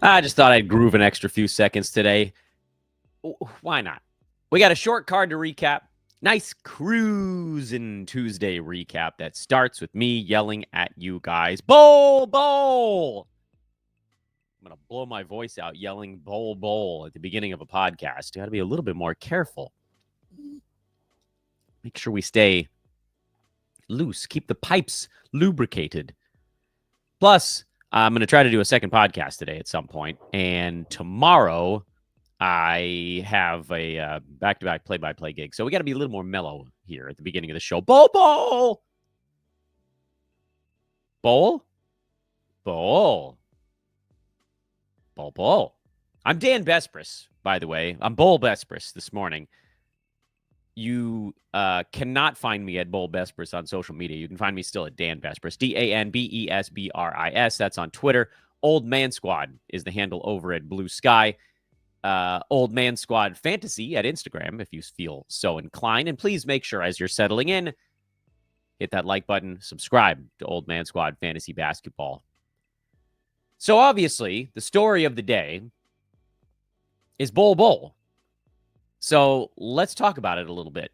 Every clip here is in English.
I just thought I'd groove an extra few seconds today. Why not? We got a short card to recap. Nice cruising Tuesday recap that starts with me yelling at you guys, Bol Bol! I'm going to blow my voice out yelling Bol Bol at the beginning of a podcast. You got to be a little bit more careful. Make sure we stay loose, keep the pipes lubricated. Plus, I'm going to try to do a second podcast today at some point. And tomorrow, I have a back-to-back play-by-play gig. So we got to be a little more mellow here at the beginning of the show. Bol Bol! Bol? Bol. Bol Bol. I'm Dan Bespris, by the way. I'm Bol Bespris this morning. You cannot find me at Bol Bespris on social media. You can find me still at Dan Bespris, DanBesbris. That's on Twitter. Old Man Squad is the handle over at Blue Sky. Old Man Squad Fantasy at Instagram if you feel so inclined. And please make sure as you're settling in, hit that like button, subscribe to Old Man Squad Fantasy Basketball. So obviously, the story of the day is Bol Bol. So let's talk about it a little bit.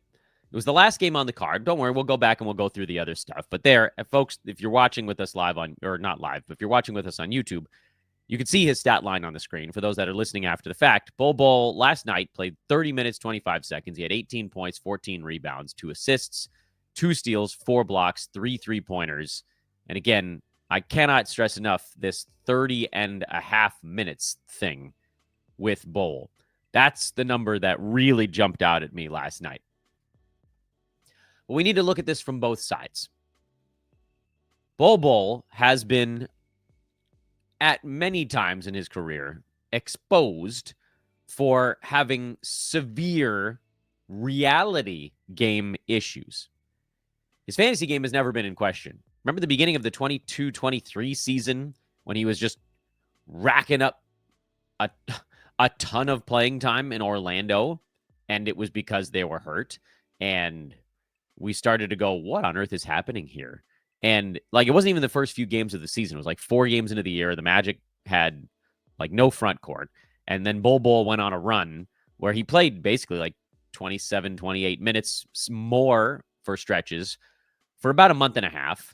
It was the last game on the card. Don't worry, we'll go back and we'll go through the other stuff. But there, folks, if you're watching with us live on, or not live, but if you're watching with us on YouTube, you can see his stat line on the screen. For those that are listening after the fact, Bol Bol last night played 30 minutes, 25 seconds. He had 18 points, 14 rebounds, 2 assists, 2 steals, 4 blocks, 3 3-pointers. And again, I cannot stress enough this 30 and a half minutes thing with Bol. That's the number that really jumped out at me last night. But we need to look at this from both sides. Bol Bol has been at many times in his career exposed for having severe reality game issues. His fantasy game has never been in question. Remember the beginning of the 22-23 season when he was just racking up a ton of playing time in Orlando, and it was because they were hurt, and we started to go, what on earth is happening here? And like, it wasn't even the first few games of the season. It was like 4 games into the year. The Magic had like no front court. And then Bol Bol went on a run where he played basically like 27, 28 minutes more for stretches for about a month and a half.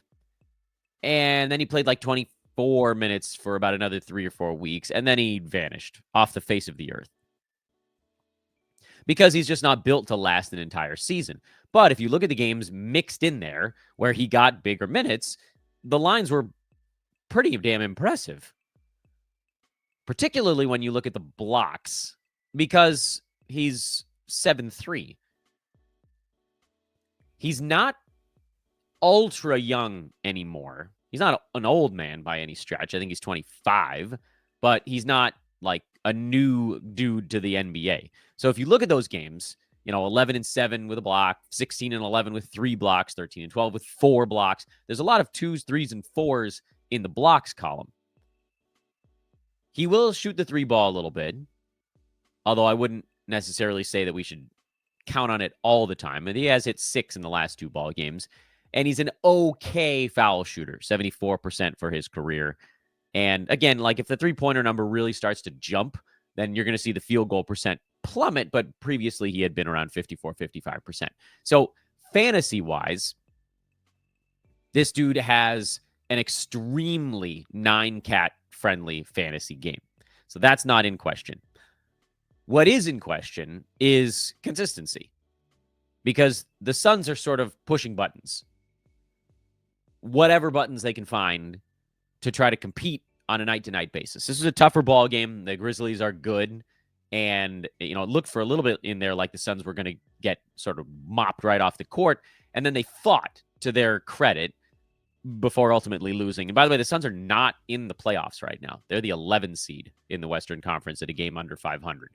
And then he played like 24 minutes for about another 3 or 4 weeks. And then he vanished off the face of the earth because he's just not built to last an entire season. But if you look at the games mixed in there where he got bigger minutes, the lines were pretty damn impressive, particularly when you look at the blocks, because he's 7'3". He's not ultra young anymore. He's not an old man by any stretch. I think he's 25, but he's not like a new dude to the NBA. So if you look at those games, 11-7 with a block, 16-11 with 3 blocks, 13-12 with 4 blocks. There's a lot of 2s, 3s, and 4s in the blocks column. He will shoot the 3 ball a little bit, although I wouldn't necessarily say that we should count on it all the time. And he has hit 6 in the last 2 ball games. And he's an okay foul shooter, 74% for his career. And again, like if the 3-pointer number really starts to jump, then you're going to see the field goal percent plummet. But previously he had been around 54, 55%. So fantasy-wise, this dude has an extremely 9-cat friendly fantasy game. So that's not in question. What is in question is consistency, because the Suns are sort of pushing buttons. Whatever buttons they can find to try to compete on a night-to-night basis. This is a tougher ball game. The Grizzlies are good. And, it looked for a little bit in there like the Suns were going to get sort of mopped right off the court. And then they fought, to their credit, before ultimately losing. And by the way, the Suns are not in the playoffs right now. They're the 11 seed in the Western Conference at a game under 500.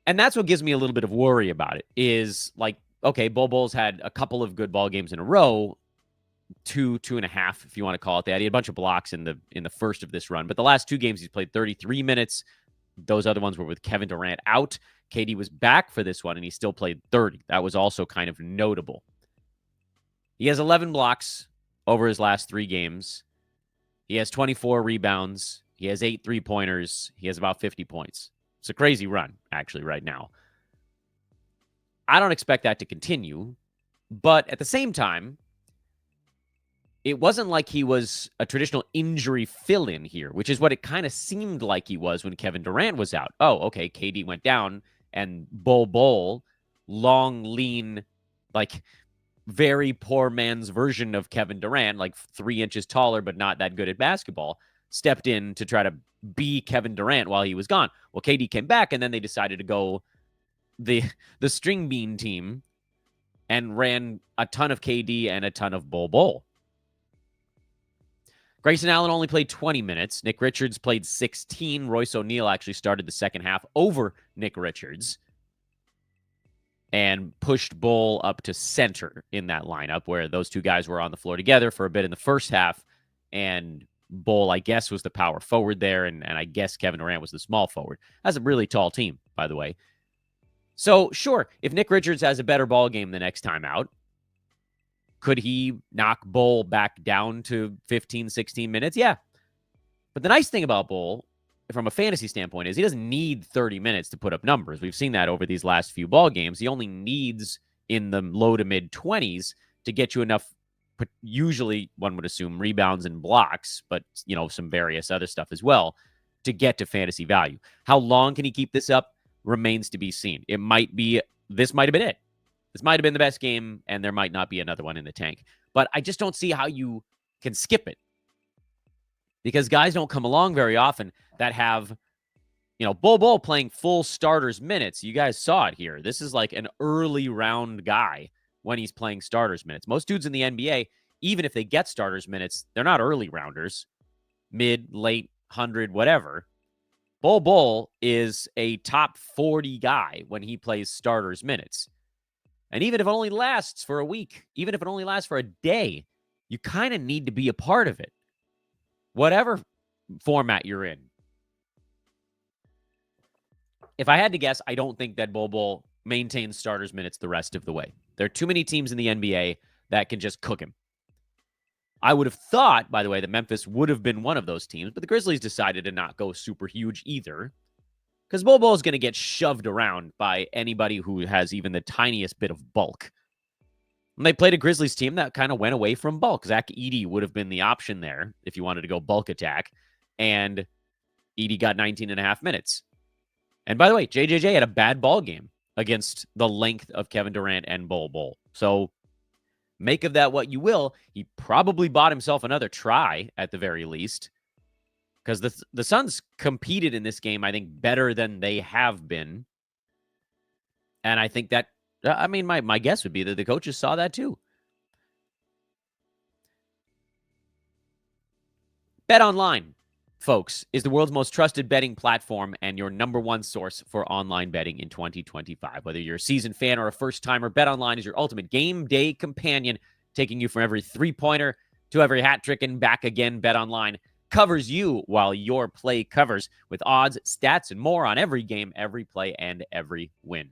And that's what gives me a little bit of worry about it, is like, okay, Bol Bol's had a couple of good ball games in a row, 2.5, if you want to call it that. He had a bunch of blocks in the first of this run, but the last 2 games he's played 33 minutes. Those other ones were with Kevin Durant out. KD was back for this one, and he still played 30. That was also kind of notable. He has 11 blocks over his last 3 games. He has 24 rebounds. He has 8 3-pointers. He has about 50 points. It's a crazy run, actually, right now. I don't expect that to continue. But at the same time, it wasn't like he was a traditional injury fill-in here, which is what it kind of seemed like he was when Kevin Durant was out. Oh, okay, KD went down, and Bol Bol, long, lean, like very poor man's version of Kevin Durant, like 3 inches taller but not that good at basketball, stepped in to try to be Kevin Durant while he was gone. Well, KD came back, and then they decided to go the string bean team and ran a ton of KD and a ton of Bol Bol. Grayson Allen only played 20 minutes. Nick Richards played 16. Royce O'Neal actually started the second half over Nick Richards and pushed Bol up to center in that lineup, where those two guys were on the floor together for a bit in the first half. And Bol, I guess, was the power forward there, and I guess Kevin Durant was the small forward. That's a really tall team, by the way. So, sure, if Nick Richards has a better ball game the next time out, could he knock Bol back down to 15, 16 minutes? Yeah. But the nice thing about Bol, from a fantasy standpoint, is he doesn't need 30 minutes to put up numbers. We've seen that over these last few ball games. He only needs in the low to mid 20s to get you enough, usually one would assume rebounds and blocks, but some various other stuff as well, to get to fantasy value. How long can he keep this up remains to be seen. This might have been it. This might have been the best game, and there might not be another one in the tank. But I just don't see how you can skip it, because guys don't come along very often that have, Bol Bol playing full starters minutes. You guys saw it here. This is like an early round guy when he's playing starters minutes. Most dudes in the NBA, even if they get starters minutes, they're not early rounders, mid, late, 100, whatever. Bol Bol is a top 40 guy when he plays starters minutes. And even if it only lasts for a week, even if it only lasts for a day, you kind of need to be a part of it, whatever format you're in. If I had to guess, I don't think that Bol Bol maintains starters minutes the rest of the way. There are too many teams in the NBA that can just cook him. I would have thought, by the way, that Memphis would have been one of those teams, but the Grizzlies decided to not go super huge either, because Bol Bol is going to get shoved around by anybody who has even the tiniest bit of bulk. And they played a Grizzlies team that kind of went away from bulk. Zach Edey would have been the option there if you wanted to go bulk attack, and Edey got 19 and a half minutes. And by the way, JJJ had a bad ball game against the length of Kevin Durant and Bol Bol. So make of that what you will. He probably bought himself another try at the very least, because the Suns competed in this game, I think, better than they have been. And I think that, my guess would be that the coaches saw that too. BetOnline, folks, is the world's most trusted betting platform and your number one source for online betting in 2025. Whether you're a seasoned fan or a first-timer, BetOnline is your ultimate game day companion, taking you from every three-pointer to every hat trick and back again. BetOnline covers you while your play covers, with odds, stats, and more on every game, every play, and every win.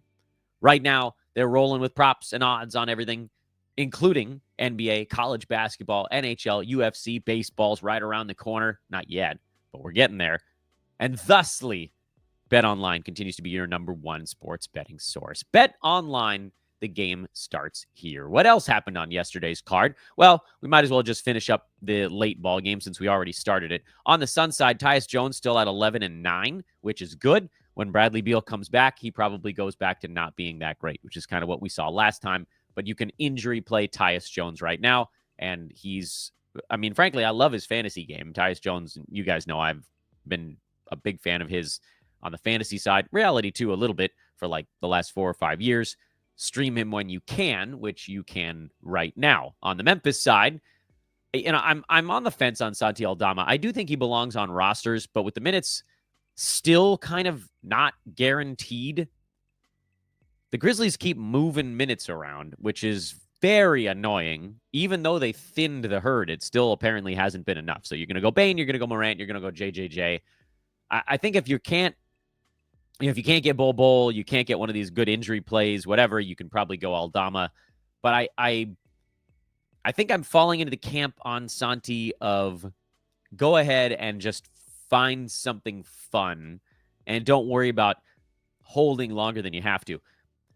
Right now, they're rolling with props and odds on everything, including NBA, college basketball, NHL, UFC, baseball's right around the corner. Not yet, but we're getting there. And thusly, BetOnline continues to be your number one sports betting source. BetOnline, the game starts here. What else happened on yesterday's card? Well, we might as well just finish up the late ball game since we already started it. On the Sun side, Tyus Jones still at 11-9, which is good. When Bradley Beal comes back, he probably goes back to not being that great, which is kind of what we saw last time. But you can injury play Tyus Jones right now, and frankly, I love his fantasy game. Tyus Jones, you guys know I've been a big fan of his on the fantasy side. Reality, too, a little bit for like the last 4 or 5 years. Stream him when you can, which you can right now. On the Memphis side, I'm on the fence on Santi Aldama. I do think he belongs on rosters, but with the minutes still kind of not guaranteed, the Grizzlies keep moving minutes around, which is very annoying. Even though they thinned the herd, it still apparently hasn't been enough. So you're going to go Bane, you're going to go Morant, you're going to go JJJ. I think if you can't get Bol Bol, you can't get one of these good injury plays, whatever, you can probably go Aldama. But I think I'm falling into the camp on Santi of go ahead and just find something fun and don't worry about holding longer than you have to.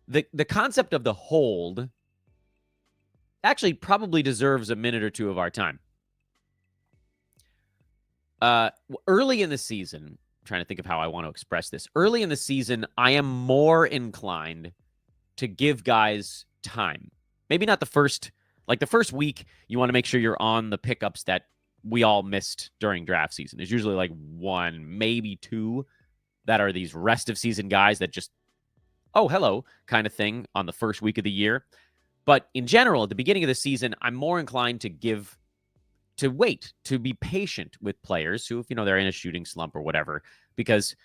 The concept of the hold actually probably deserves a minute or two of our time. Early in the season, I'm trying to think of how I want to express this. Early in the season, I am more inclined to give guys time. Maybe not the first week, you want to make sure you're on the pickups that we all missed during draft season. There's usually like one, maybe two that are these rest of season guys that just, oh, hello, kind of thing on the first week of the year. But in general, at the beginning of the season, I'm more inclined to wait, to be patient with players who, if they're in a shooting slump or whatever, because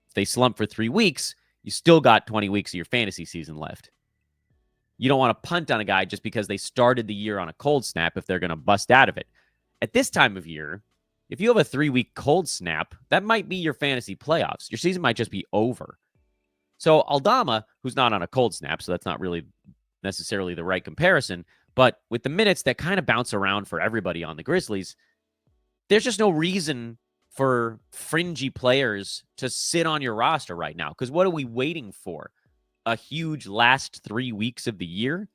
if they slump for 3 weeks, you still got 20 weeks of your fantasy season left. You don't want to punt on a guy just because they started the year on a cold snap if they're going to bust out of it. At this time of year, if you have a 3-week cold snap, that might be your fantasy playoffs. Your season might just be over. So Aldama, who's not on a cold snap, so that's not really necessarily the right comparison, but with the minutes that kind of bounce around for everybody on the Grizzlies, there's just no reason for fringy players to sit on your roster right now. Because what are we waiting for? A huge last 3 weeks of the year?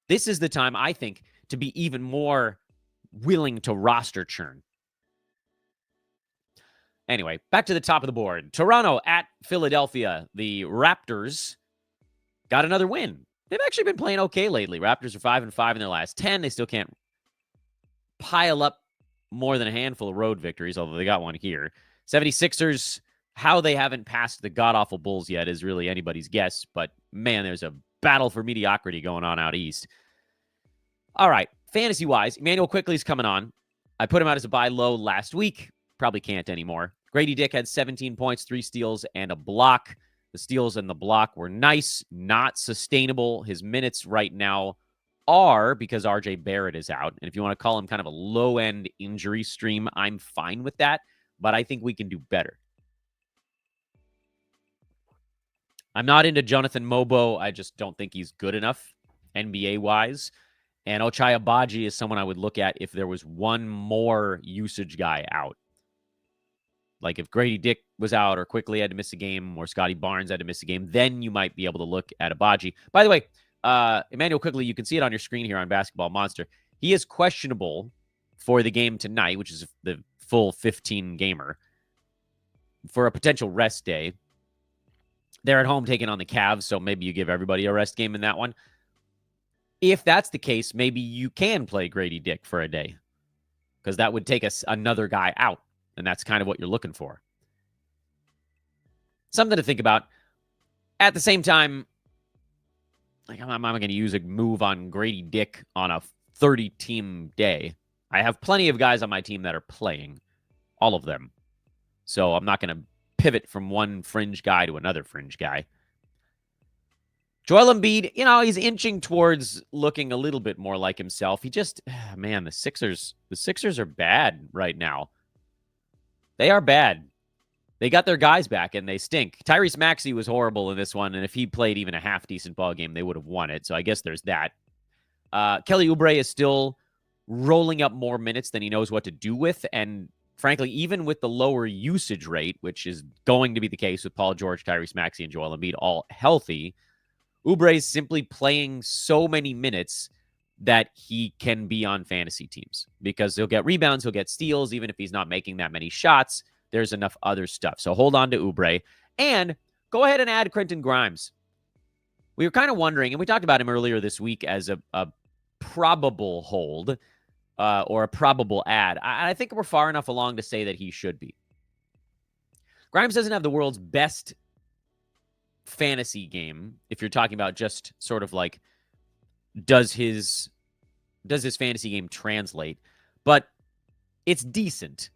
This is the time, I think, to be even more willing to roster churn. Anyway, back to the top of the board. Toronto at Philadelphia. The Raptors got another win. They've actually been playing okay lately. Raptors are 5-5 in their last 10. They still can't pile up more than a handful of road victories, although they got one here. 76ers, how they haven't passed the god-awful Bulls yet is really anybody's guess, but man, there's a battle for mediocrity going on out east. All right, fantasy-wise, Emmanuel Quickley's coming on. I put him out as a buy low last week. Probably can't anymore. Grady Dick had 17 points, 3 steals, and a block. The steals and the block were nice, not sustainable. His minutes right now are because RJ Barrett is out. And if you want to call him kind of a low-end injury stream, I'm fine with that. But I think we can do better. I'm not into Jonathan Mobo. I just don't think he's good enough NBA-wise. And Ochai Agbaji is someone I would look at if there was one more usage guy out. Like if Grady Dick was out or Quickly had to miss a game or Scotty Barnes had to miss a game, then you might be able to look at Agbaji. By the way, Emmanuel Quickly, you can see it on your screen here on Basketball Monster. He is questionable for the game tonight, which is the full 15-gamer, for a potential rest day. They're at home taking on the Cavs, so maybe you give everybody a rest game in that one. If that's the case, maybe you can play Grady Dick for a day because that would take us another guy out. And that's kind of what you're looking for. Something to think about. At the same time, like I'm not going to use a move on Grady Dick on a 30-team day. I have plenty of guys on my team that are playing, all of them. So I'm not going to pivot from one fringe guy to another fringe guy. Joel Embiid, he's inching towards looking a little bit more like himself. He just, man, the Sixers are bad right now. They are bad. They got their guys back, and they stink. Tyrese Maxey was horrible in this one, and if he played even a half-decent ball game, they would have won it. So I guess there's that. Kelly Oubre is still rolling up more minutes than he knows what to do with, and frankly, even with the lower usage rate, which is going to be the case with Paul George, Tyrese Maxey, and Joel Embiid all healthy, Oubre is simply playing so many minutes that he can be on fantasy teams because he'll get rebounds, he'll get steals, even if he's not making that many shots. There's enough other stuff. So hold on to Oubre and go ahead and add Quentin Grimes. We were kind of wondering, and we talked about him earlier this week as a probable hold or a probable add. I think we're far enough along to say that he should be. Grimes doesn't have the world's best fantasy game if you're talking about just sort of like does his fantasy game translate, but it's decent.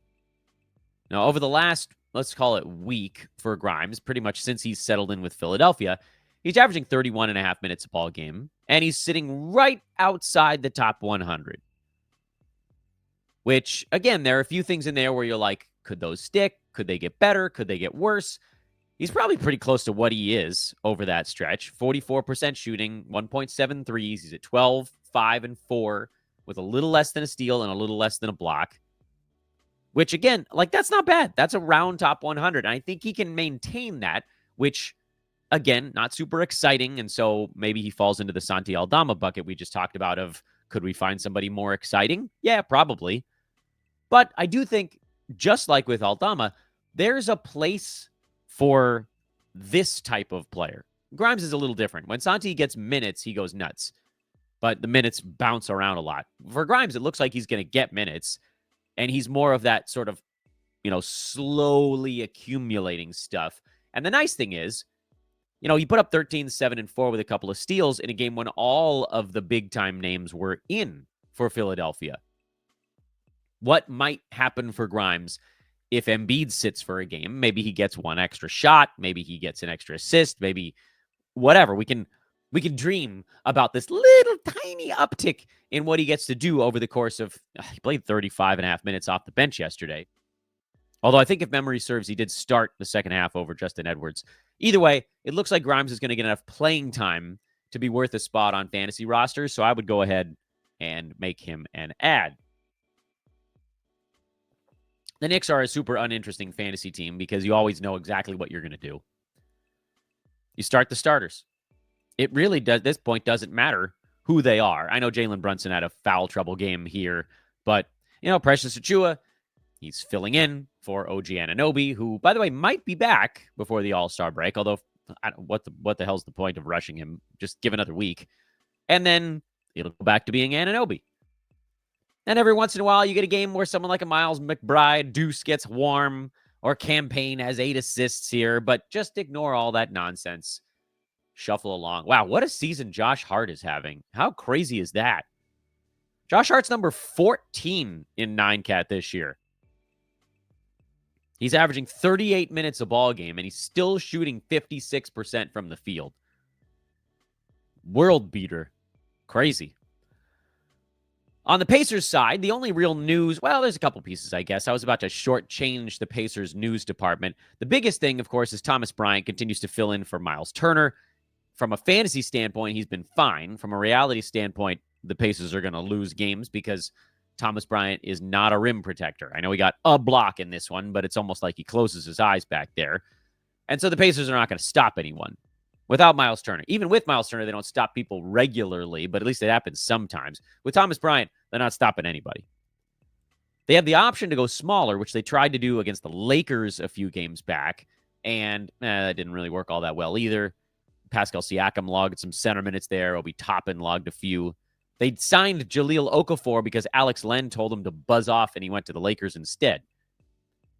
Now, over the last, let's call it week for Grimes, pretty much since he's settled in with Philadelphia, he's averaging 31 and a half minutes a ball game, and he's sitting right outside the top 100. Which, again, there are a few things in there where you're like, could those stick? Could they get better? Could they get worse? He's probably pretty close to what he is over that stretch. 44% shooting, 1.7 threes. He's at 12, 5, and 4 with a little less than a steal and a little less than a block, which again, like that's not bad. That's around top 100. And I think he can maintain that, which again, not super exciting. And so maybe he falls into the Santi Aldama bucket we just talked about of could we find somebody more exciting? Yeah, probably. But I do think, just like with Aldama, there's a place for this type of player. Grimes is a little different. When Santi gets minutes, he goes nuts. But the minutes bounce around a lot. For Grimes, it looks like he's going to get minutes. And he's more of that sort of, slowly accumulating stuff. And the nice thing is, he put up 13, 7, and 4 with a couple of steals in a game when all of the big time names were in for Philadelphia. What might happen for Grimes if Embiid sits for a game? Maybe he gets one extra shot. Maybe he gets an extra assist. Maybe whatever. We can dream about this little tiny uptick in what he gets to do over the course of, he played 35 and a half minutes off the bench yesterday. Although I think if memory serves, he did start the second half over Justin Edwards. Either way, it looks like Grimes is going to get enough playing time to be worth a spot on fantasy rosters. So I would go ahead and make him an ad. The Knicks are a super uninteresting fantasy team because you always know exactly what you're going to do. You start the starters. It really does. At this point, doesn't matter who they are. I know Jalen Brunson had a foul trouble game here, but Precious Achiuwa, he's filling in for OG Anunoby, who, by the way, might be back before the All-Star break. Although, what the hell's the point of rushing him? Just give another week, and then it'll go back to being Anunoby. And every once in a while, you get a game where someone like a Miles McBride, Deuce gets warm, or Campaign has 8 assists here. But just ignore all that nonsense. Shuffle along. Wow, what a season Josh Hart is having. How crazy is that? Josh Hart's number 14 in 9-cat this year. He's averaging 38 minutes a ball game, and he's still shooting 56% from the field. World beater. Crazy. On the Pacers side, the only real news, well, there's a couple pieces, I guess. I was about to shortchange the Pacers news department. The biggest thing, of course, is Thomas Bryant continues to fill in for Miles Turner. From a fantasy standpoint, he's been fine. From a reality standpoint, the Pacers are going to lose games because Thomas Bryant is not a rim protector. I know he got a block in this one, but it's almost like he closes his eyes back there. And so the Pacers are not going to stop anyone without Miles Turner. Even with Miles Turner, they don't stop people regularly, but at least it happens sometimes. With Thomas Bryant, they're not stopping anybody. They have the option to go smaller, which they tried to do against the Lakers a few games back, and that didn't really work all that well either. Pascal Siakam logged some center minutes there. Obi Toppin logged a few. They signed Jahlil Okafor because Alex Len told him to buzz off, and he went to the Lakers instead.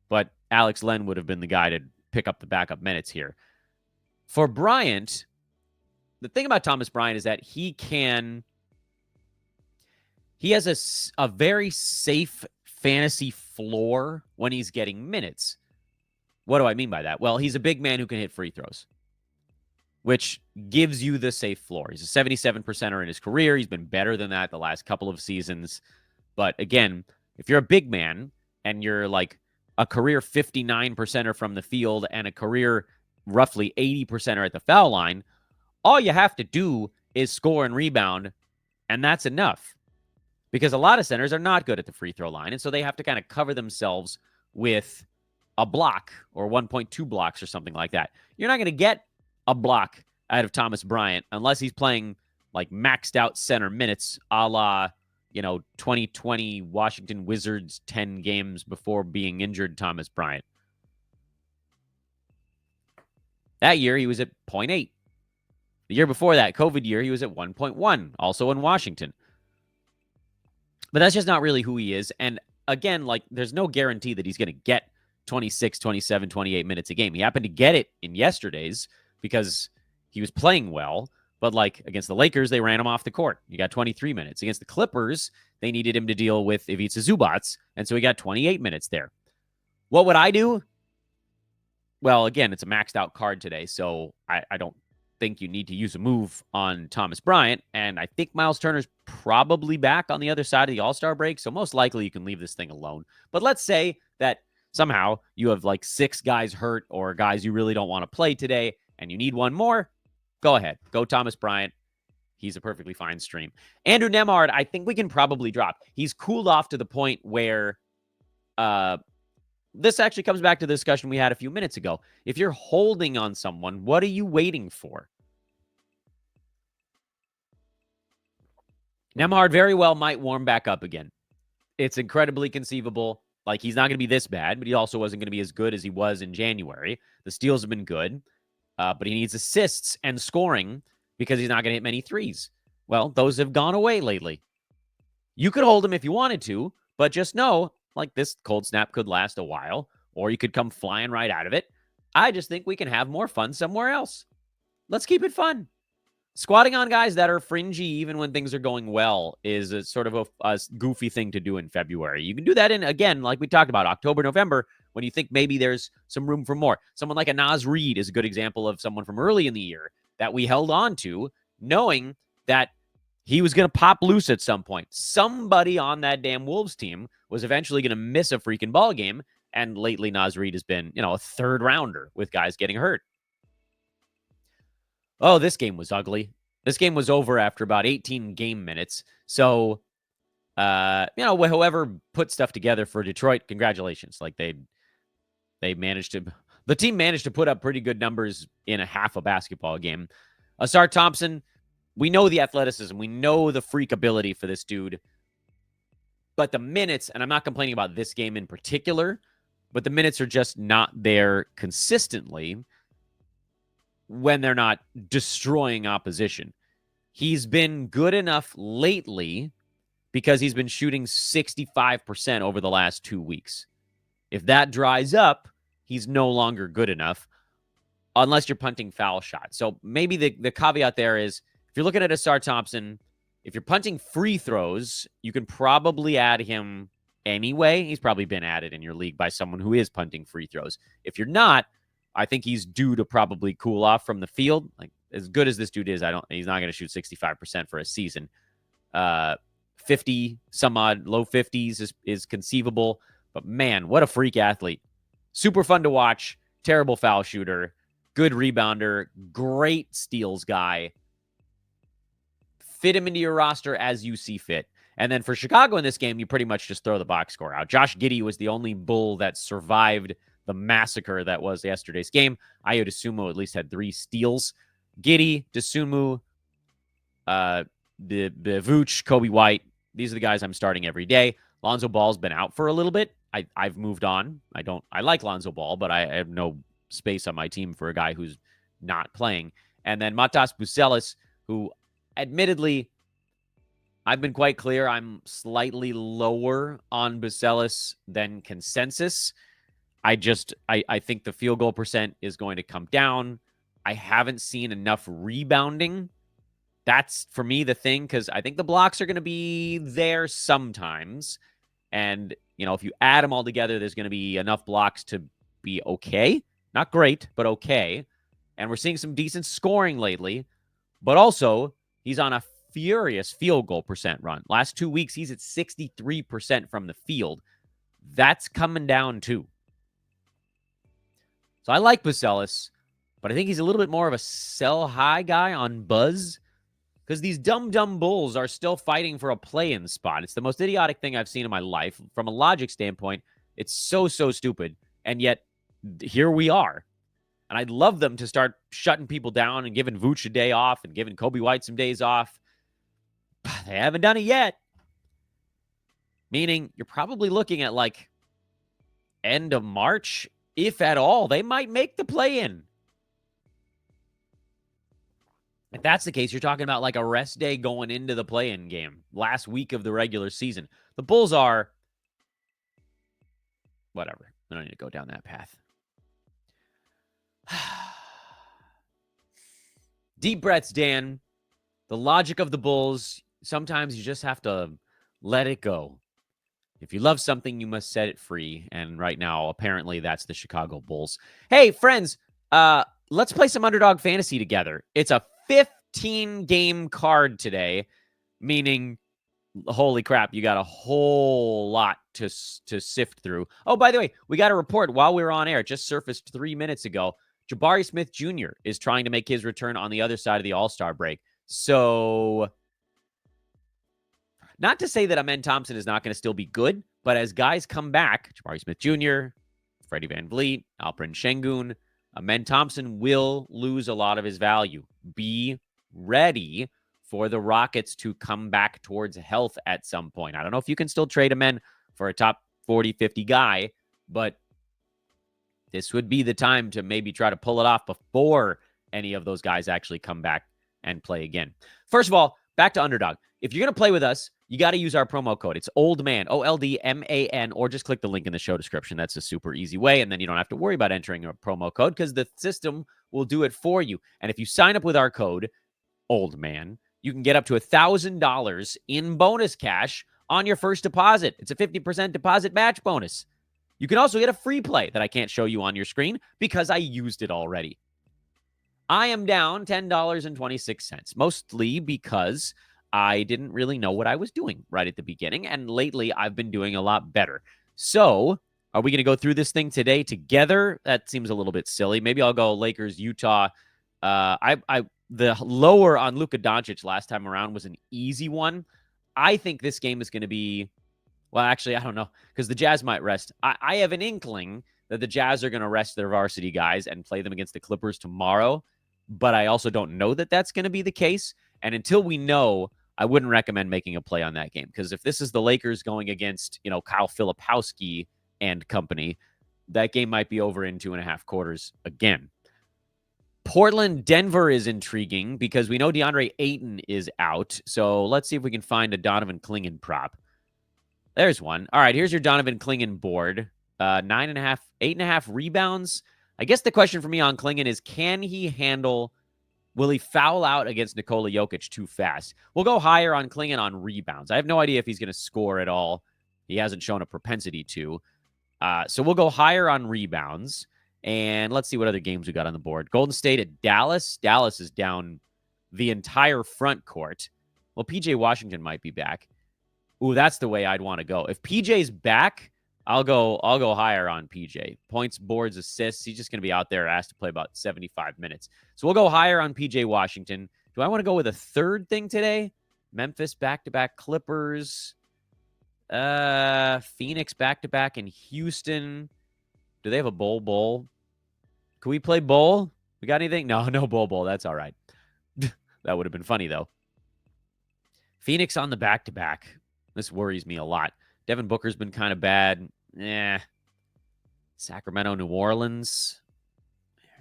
But Alex Len would have been the guy to pick up the backup minutes here. For Bryant, the thing about Thomas Bryant is that he has a very safe fantasy floor when he's getting minutes. What do I mean by that? Well, he's a big man who can hit free throws, which gives you the safe floor. He's a 77%er in his career. He's been better than that the last couple of seasons. But again, if you're a big man and you're like a career 59%er from the field and a career roughly 80%er at the foul line, all you have to do is score and rebound, and that's enough. Because a lot of centers are not good at the free throw line, and so they have to kind of cover themselves with a block or 1.2 blocks or something like that. You're not going to get a block out of Thomas Bryant unless he's playing like maxed out center minutes a la, 2020 Washington Wizards 10 games before being injured Thomas Bryant. That year, he was at 0.8. The year before that, COVID year, he was at 1.1, also in Washington. But that's just not really who he is. And again, there's no guarantee that he's going to get 26, 27, 28 minutes a game. He happened to get it in yesterday's because he was playing well. But against the Lakers, they ran him off the court. He got 23 minutes. Against the Clippers, they needed him to deal with Ivica Zubac. And so he got 28 minutes there. What would I do? Well, again, it's a maxed out card today, so I don't think you need to use a move on Thomas Bryant. And I think Miles Turner's probably back on the other side of the All-Star break, so most likely you can leave this thing alone. But let's say that somehow you have 6 guys hurt or guys you really don't want to play today, and you need one more, go ahead. Go Thomas Bryant. he's a perfectly fine stream. Andrew Nemhard, I think we can probably drop. He's cooled off to the point where this actually comes back to the discussion we had a few minutes ago. If you're holding on someone, what are you waiting for? Nemhard very well might warm back up again. It's incredibly conceivable. Like, he's not going to be this bad, but he also wasn't going to be as good as he was in January. The steals have been good, but he needs assists and scoring because he's not going to hit many threes. Well, those have gone away lately. You could hold him if you wanted to, but just know, like, this cold snap could last a while, or you could come flying right out of it. I just think we can have more fun somewhere else. Let's keep it fun. Squatting on guys that are fringy even when things are going well is a sort of a goofy thing to do in February. You can do that in, again, like we talked about, October, November, when you think maybe there's some room for more. Someone like a Naz Reid is a good example of someone from early in the year that we held on to, knowing that he was going to pop loose at some point. Somebody on that damn Wolves team was eventually going to miss a freaking ball game, and lately Naz Reid has been, a third rounder with guys getting hurt. Oh, this game was ugly. This game was over after about 18 game minutes. So, whoever put stuff together for Detroit, congratulations. Like, the team managed to put up pretty good numbers in a half a basketball game. Asar Thompson, we know the athleticism. We know the freak ability for this dude. But the minutes, and I'm not complaining about this game in particular, but the minutes are just not there consistently when they're not destroying opposition. He's been good enough lately because he's been shooting 65% over the last 2 weeks. If that dries up, he's no longer good enough unless you're punting foul shots. So maybe the caveat there is, if you're looking at Asar Thompson, if you're punting free throws, you can probably add him anyway. He's probably been added in your league by someone who is punting free throws. If you're not, I think he's due to probably cool off from the field. Like, as good as this dude is, he's not going to shoot 65% for a season. 50 some odd, low 50s is conceivable. But man, what a freak athlete. Super fun to watch. Terrible foul shooter. Good rebounder. Great steals guy. Fit him into your roster as you see fit. And then for Chicago in this game, you pretty much just throw the box score out. Josh Giddey was the only Bull that survived the massacre that was yesterday's game. Ayo Dosunmu at least had 3 steals. Giddey, Dosunmu, the Vooch, Kobe White. These are the guys I'm starting every day. Lonzo Ball's been out for a little bit. I've moved on. I like Lonzo Ball, but I have no space on my team for a guy who's not playing. And then Matas Buzelis, who admittedly, I've been quite clear, I'm slightly lower on Buzelis than consensus. I think the field goal percent is going to come down. I haven't seen enough rebounding. That's, for me, the thing, because I think the blocks are going to be there sometimes. And, if you add them all together, there's going to be enough blocks to be okay. Not great, but okay. And we're seeing some decent scoring lately. But also, he's on a furious field goal percent run. Last 2 weeks, he's at 63% from the field. That's coming down, too. So I like Buzelis, but I think he's a little bit more of a sell high guy on Buzz, because these dumb Bulls are still fighting for a play-in spot. It's the most idiotic thing I've seen in my life. From a logic standpoint, it's so stupid, and yet here we are. And I'd love them to start shutting people down and giving Vooch a day off and giving Kobe White some days off. They haven't done it yet. Meaning you're probably looking at like end of March. If at all, they might make the play-in. If that's the case, you're talking about like a rest day going into the play-in game, last week of the regular season. The Bulls are, whatever. I don't need to go down that path. Deep breaths, Dan. The logic of the Bulls, sometimes you just have to let it go. If you love something, you must set it free. And right now, apparently, that's the Chicago Bulls. Hey, friends, let's play some Underdog Fantasy together. It's a 15-game card today, meaning, holy crap, you got a whole lot to sift through. Oh, by the way, we got a report while we were on air. It just surfaced 3 minutes ago. Jabari Smith Jr. is trying to make his return on the other side of the All-Star break. So, not to say that Amen Thompson is not going to still be good, but as guys come back, Jabari Smith Jr., Freddie Van Vliet, Alperen Şengün, Amen Thompson will lose a lot of his value. Be ready for the Rockets to come back towards health at some point. I don't know if you can still trade Amen for a top 40, 50 guy, but this would be the time to maybe try to pull it off before any of those guys actually come back and play again. First of all, back to Underdog. If you're going to play with us, you got to use our promo code. It's OLDMAN, OLDMAN, or just click the link in the show description. That's a super easy way, and then you don't have to worry about entering a promo code because the system will do it for you. And if you sign up with our code, OLDMAN, you can get up to $1,000 in bonus cash on your first deposit. It's a 50% deposit match bonus. You can also get a free play that I can't show you on your screen because I used it already. I am down $10.26, mostly because I didn't really know what I was doing right at the beginning, and lately I've been doing a lot better. So, are we going to go through this thing today together? That seems a little bit silly. Maybe I'll go Lakers, Utah. The lower on Luka Doncic last time around was an easy one. I think this game is going to be, well, actually, I don't know, because the Jazz might rest. I have an inkling that the Jazz are going to rest their varsity guys and play them against the Clippers tomorrow, but I also don't know that that's going to be the case. And until we know, I wouldn't recommend making a play on that game, because if this is the Lakers going against, Kyle Filipowski and company, that game might be over in 2.5 quarters again. Portland, Denver is intriguing because we know DeAndre Ayton is out. So let's see if we can find a Donovan Clingan prop. There's one. All right, here's your Donovan Clingan board. 9.5, 8.5 rebounds. I guess the question for me on Clingan is, will he foul out against Nikola Jokic too fast? We'll go higher on Clingan on rebounds. I have no idea if he's going to score at all. He hasn't shown a propensity to. So we'll go higher on rebounds. And let's see what other games we got on the board. Golden State at Dallas. Dallas is down the entire front court. Well, PJ Washington might be back. Ooh, that's the way I'd want to go. If PJ's back, I'll go higher on PJ. Points, boards, assists. He's just going to be out there asked to play about 75 minutes. So we'll go higher on PJ Washington. Do I want to go with a third thing today? Memphis back-to-back Clippers. Phoenix back-to-back in Houston. Do they have a Bol Bol? Can we play Bol? We got anything? No Bol Bol. That's all right. That would have been funny, though. Phoenix on the back-to-back. This worries me a lot. Devin Booker's been kind of bad. Sacramento, New Orleans.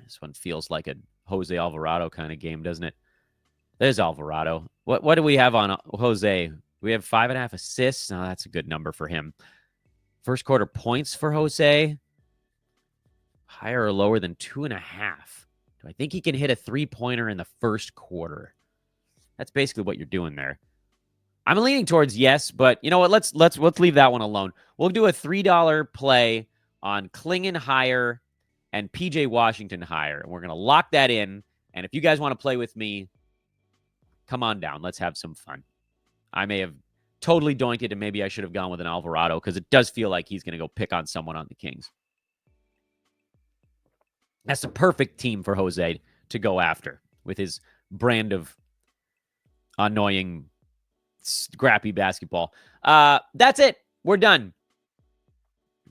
This one feels like a Jose Alvarado kind of game, doesn't it? There's Alvarado. What do we have on Jose? We have 5.5 assists. No, that's a good number for him. First quarter points for Jose. Higher or lower than 2.5. Do I think he can hit a three-pointer in the first quarter? That's basically what you're doing there. I'm leaning towards yes, but you know what? Let's leave that one alone. We'll do a $3 play on Clingan higher and PJ Washington higher, and we're gonna lock that in. And if you guys want to play with me, come on down. Let's have some fun. I may have totally doinked it, and maybe I should have gone with an Alvarado because it does feel like he's gonna go pick on someone on the Kings. That's the perfect team for Jose to go after with his brand of annoying, scrappy basketball. That's it. We're done.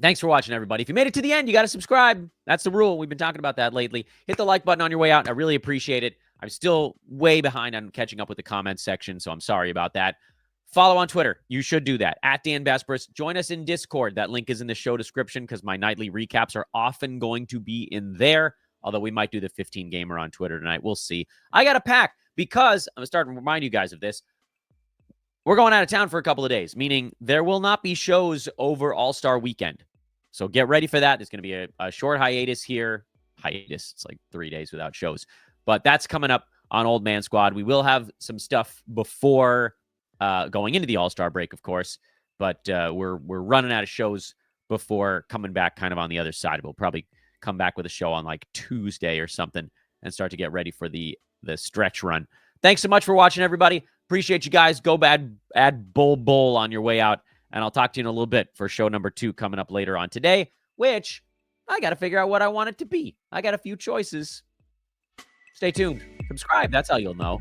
Thanks for watching, everybody. If you made it to the end, you got to subscribe. That's the rule. We've been talking about that lately. Hit the like button on your way out. I really appreciate it. I'm still way behind on catching up with the comments section, so I'm sorry about that. Follow on Twitter. You should do that. At Dan Besbris. Join us in Discord. That link is in the show description because my nightly recaps are often going to be in there, although we might do the 15 gamer on Twitter tonight. We'll see. I got a pack because I'm starting to remind you guys of this. We're going out of town for a couple of days, meaning there will not be shows over All-Star Weekend. So get ready for that. There's going to be a short hiatus here. It's like 3 days without shows. But that's coming up on Old Man Squad. We will have some stuff before going into the All-Star break, of course. But we're running out of shows before coming back kind of on the other side. We'll probably come back with a show on like Tuesday or something and start to get ready for the stretch run. Thanks so much for watching, everybody. Appreciate you guys. Go add Bol Bol on your way out. And I'll talk to you in a little bit for show number 2 coming up later on today, which I got to figure out what I want it to be. I got a few choices. Stay tuned. Subscribe. That's how you'll know.